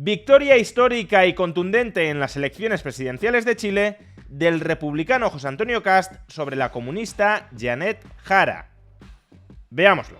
Victoria histórica y contundente en las elecciones presidenciales de Chile del republicano José Antonio Kast sobre la comunista Janet Jara. Veámoslo.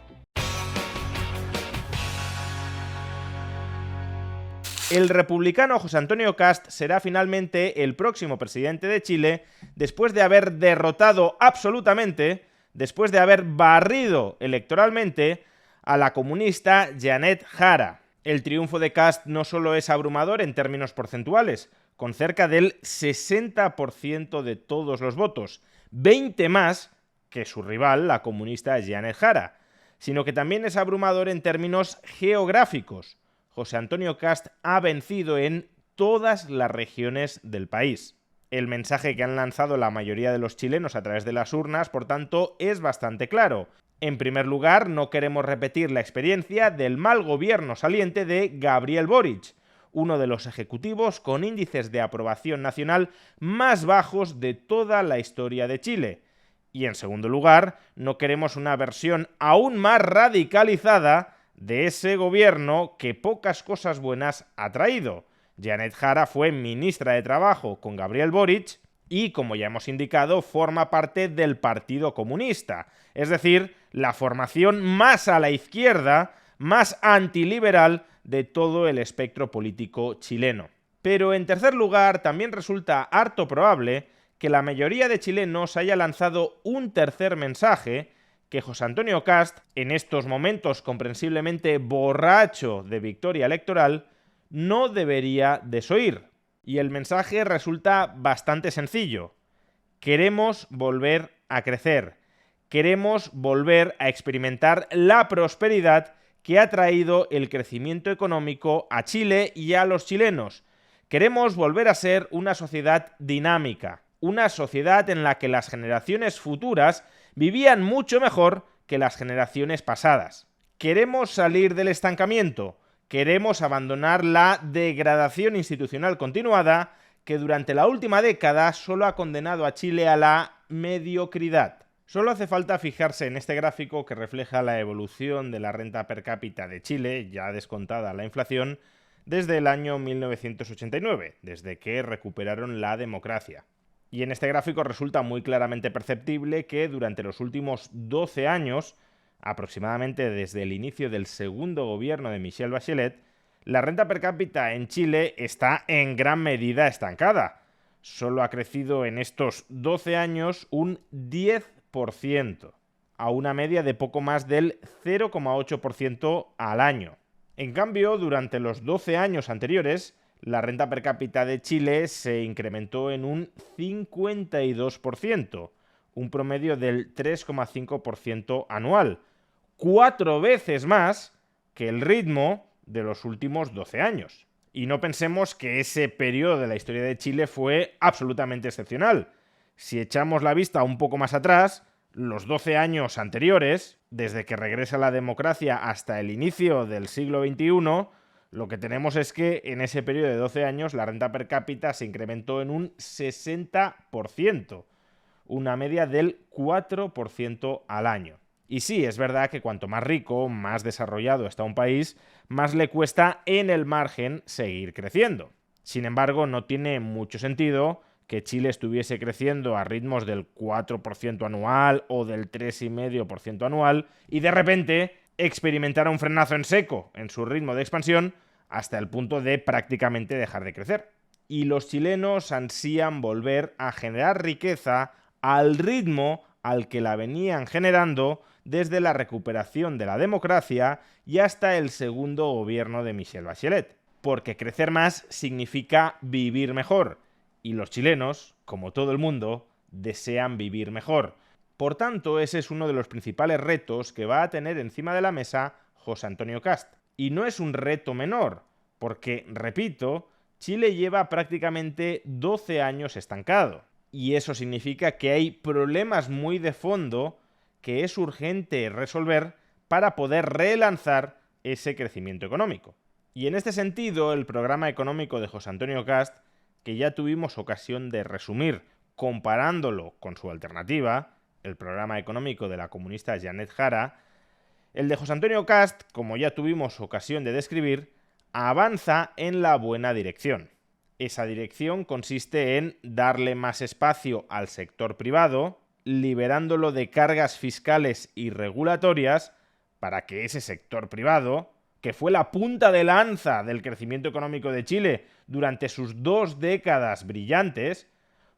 El republicano José Antonio Kast será finalmente el próximo presidente de Chile después de haber derrotado absolutamente, después de haber barrido electoralmente a la comunista Janet Jara. El triunfo de Kast no solo es abrumador en términos porcentuales, con cerca del 60% de todos los votos, 20 más que su rival, la comunista Janet Jara, sino que también es abrumador en términos geográficos. José Antonio Kast ha vencido en todas las regiones del país. El mensaje que han lanzado la mayoría de los chilenos a través de las urnas, por tanto, es bastante claro. En primer lugar, no queremos repetir la experiencia del mal gobierno saliente de Gabriel Boric, uno de los ejecutivos con índices de aprobación nacional más bajos de toda la historia de Chile. Y en segundo lugar, no queremos una versión aún más radicalizada de ese gobierno que pocas cosas buenas ha traído. Janet Jara fue ministra de Trabajo con Gabriel Boric y, como ya hemos indicado, forma parte del Partido Comunista, es decir, la formación más a la izquierda, más antiliberal de todo el espectro político chileno. Pero en tercer lugar, también resulta harto probable que la mayoría de chilenos haya lanzado un tercer mensaje que José Antonio Kast, en estos momentos comprensiblemente borracho de victoria electoral, no debería desoír. Y el mensaje resulta bastante sencillo. Queremos volver a crecer. Queremos volver a experimentar la prosperidad que ha traído el crecimiento económico a Chile y a los chilenos. Queremos volver a ser una sociedad dinámica, una sociedad en la que las generaciones futuras vivían mucho mejor que las generaciones pasadas. Queremos salir del estancamiento. Queremos abandonar la degradación institucional continuada que durante la última década solo ha condenado a Chile a la mediocridad. Solo hace falta fijarse en este gráfico que refleja la evolución de la renta per cápita de Chile, ya descontada la inflación, desde el año 1989, desde que recuperaron la democracia. Y en este gráfico resulta muy claramente perceptible que durante los últimos 12 años, aproximadamente desde el inicio del segundo gobierno de Michelle Bachelet, la renta per cápita en Chile está en gran medida estancada. Solo ha crecido en estos 12 años un 10%, a una media de poco más del 0,8% al año. En cambio, durante los 12 años anteriores, la renta per cápita de Chile se incrementó en un 52%, un promedio del 3,5% anual, 4 veces más que el ritmo de los últimos 12 años. Y no pensemos que ese periodo de la historia de Chile fue absolutamente excepcional. Si echamos la vista un poco más atrás, los 12 años anteriores, desde que regresa la democracia hasta el inicio del siglo XXI, lo que tenemos es que en ese periodo de 12 años la renta per cápita se incrementó en un 60%, una media del 4% al año. Y sí, es verdad que cuanto más rico, más desarrollado está un país, más le cuesta en el margen seguir creciendo. Sin embargo, no tiene mucho sentido que Chile estuviese creciendo a ritmos del 4% anual o del 3,5% anual y de repente experimentara un frenazo en seco en su ritmo de expansión hasta el punto de prácticamente dejar de crecer. Y los chilenos ansían volver a generar riqueza al ritmo al que la venían generando desde la recuperación de la democracia y hasta el segundo gobierno de Michelle Bachelet. Porque crecer más significa vivir mejor. Y los chilenos, como todo el mundo, desean vivir mejor. Por tanto, ese es uno de los principales retos que va a tener encima de la mesa José Antonio Kast. Y no es un reto menor, porque, repito, Chile lleva prácticamente 12 años estancado. Y eso significa que hay problemas muy de fondo que es urgente resolver para poder relanzar ese crecimiento económico. Y en este sentido, el programa económico de José Antonio Kast, que ya tuvimos ocasión de resumir comparándolo con su alternativa, el programa económico de la comunista Janet Jara, el de José Antonio Kast, como ya tuvimos ocasión de describir, avanza en la buena dirección. Esa dirección consiste en darle más espacio al sector privado, liberándolo de cargas fiscales y regulatorias para que ese sector privado, que fue la punta de lanza del crecimiento económico de Chile durante sus 2 décadas brillantes,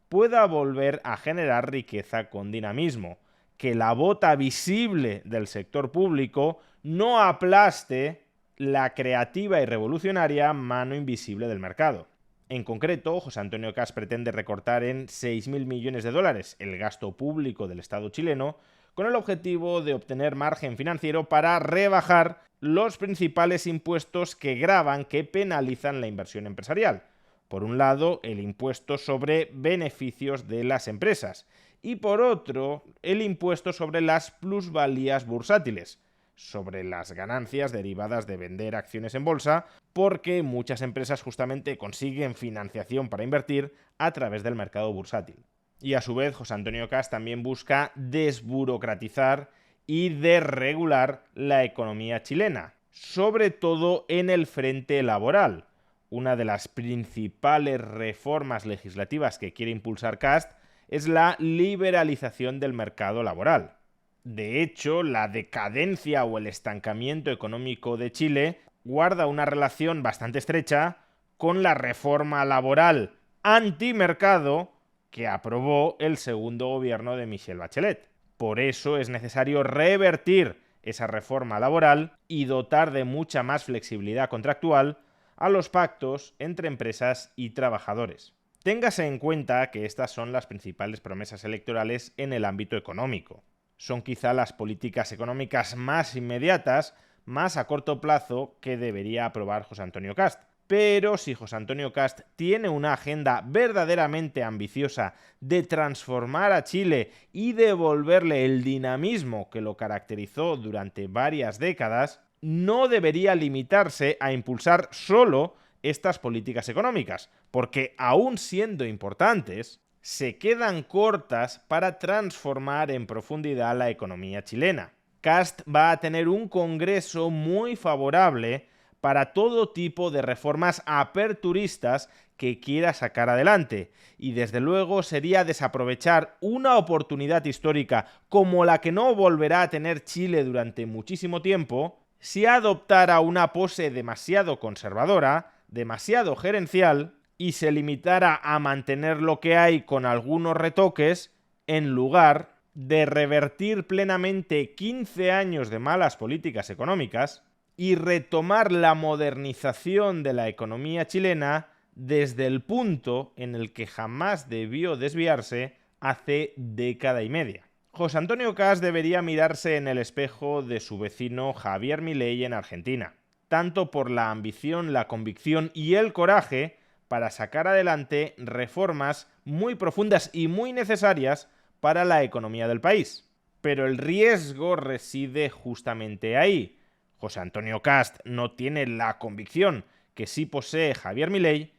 pueda volver a generar riqueza con dinamismo, que la bota visible del sector público no aplaste la creativa y revolucionaria mano invisible del mercado. En concreto, José Antonio Kast pretende recortar en 6.000 millones de dólares el gasto público del Estado chileno con el objetivo de obtener margen financiero para rebajar los principales impuestos que gravan, que penalizan la inversión empresarial. Por un lado, el impuesto sobre beneficios de las empresas y por otro, el impuesto sobre las plusvalías bursátiles, sobre las ganancias derivadas de vender acciones en bolsa, porque muchas empresas justamente consiguen financiación para invertir a través del mercado bursátil. Y a su vez, José Antonio Kast también busca desburocratizar y desregular la economía chilena, sobre todo en el frente laboral. Una de las principales reformas legislativas que quiere impulsar Kast es la liberalización del mercado laboral. De hecho, la decadencia o el estancamiento económico de Chile guarda una relación bastante estrecha con la reforma laboral antimercado que aprobó el segundo gobierno de Michelle Bachelet. Por eso es necesario revertir esa reforma laboral y dotar de mucha más flexibilidad contractual a los pactos entre empresas y trabajadores. Téngase en cuenta que estas son las principales promesas electorales en el ámbito económico. Son quizá las políticas económicas más inmediatas, más a corto plazo, que debería aprobar José Antonio Kast. Pero si José Antonio Kast tiene una agenda verdaderamente ambiciosa de transformar a Chile y devolverle el dinamismo que lo caracterizó durante varias décadas, no debería limitarse a impulsar solo estas políticas económicas, porque aún siendo importantes, se quedan cortas para transformar en profundidad la economía chilena. Kast va a tener un congreso muy favorable para todo tipo de reformas aperturistas que quiera sacar adelante, y desde luego sería desaprovechar una oportunidad histórica como la que no volverá a tener Chile durante muchísimo tiempo si adoptara una pose demasiado conservadora, demasiado gerencial, y se limitara a mantener lo que hay con algunos retoques en lugar de revertir plenamente 15 años de malas políticas económicas y retomar la modernización de la economía chilena desde el punto en el que jamás debió desviarse hace década y media. José Antonio Kast debería mirarse en el espejo de su vecino Javier Milei en Argentina, tanto por la ambición, la convicción y el coraje para sacar adelante reformas muy profundas y muy necesarias para la economía del país. Pero el riesgo reside justamente ahí. José Antonio Kast no tiene la convicción que sí posee Javier Milei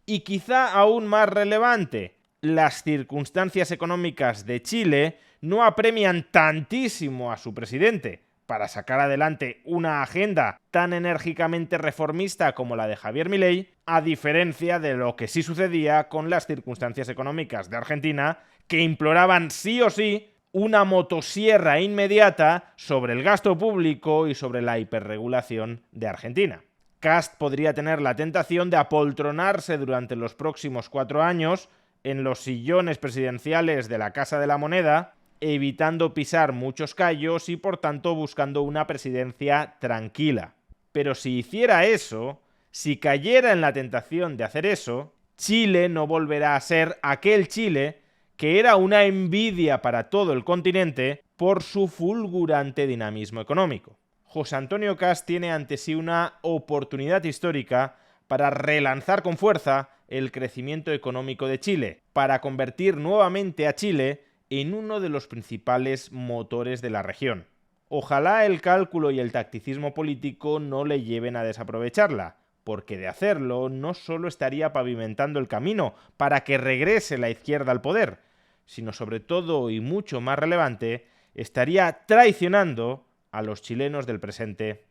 y quizá aún más relevante, las circunstancias económicas de Chile no apremian tantísimo a su presidente para sacar adelante una agenda tan enérgicamente reformista como la de Javier Milei, a diferencia de lo que sí sucedía con las circunstancias económicas de Argentina, que imploraban sí o sí una motosierra inmediata sobre el gasto público y sobre la hiperregulación de Argentina. Kast podría tener la tentación de apoltronarse durante los próximos 4 años en los sillones presidenciales de la Casa de la Moneda, evitando pisar muchos callos y por tanto buscando una presidencia tranquila. Pero si hiciera eso, si cayera en la tentación de hacer eso, Chile no volverá a ser aquel Chile que era una envidia para todo el continente por su fulgurante dinamismo económico. José Antonio Kast tiene ante sí una oportunidad histórica para relanzar con fuerza el crecimiento económico de Chile, para convertir nuevamente a Chile en uno de los principales motores de la región. Ojalá el cálculo y el tacticismo político no le lleven a desaprovecharla, porque de hacerlo no solo estaría pavimentando el camino para que regrese la izquierda al poder, sino sobre todo y mucho más relevante, estaría traicionando a los chilenos del presente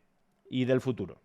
y del futuro.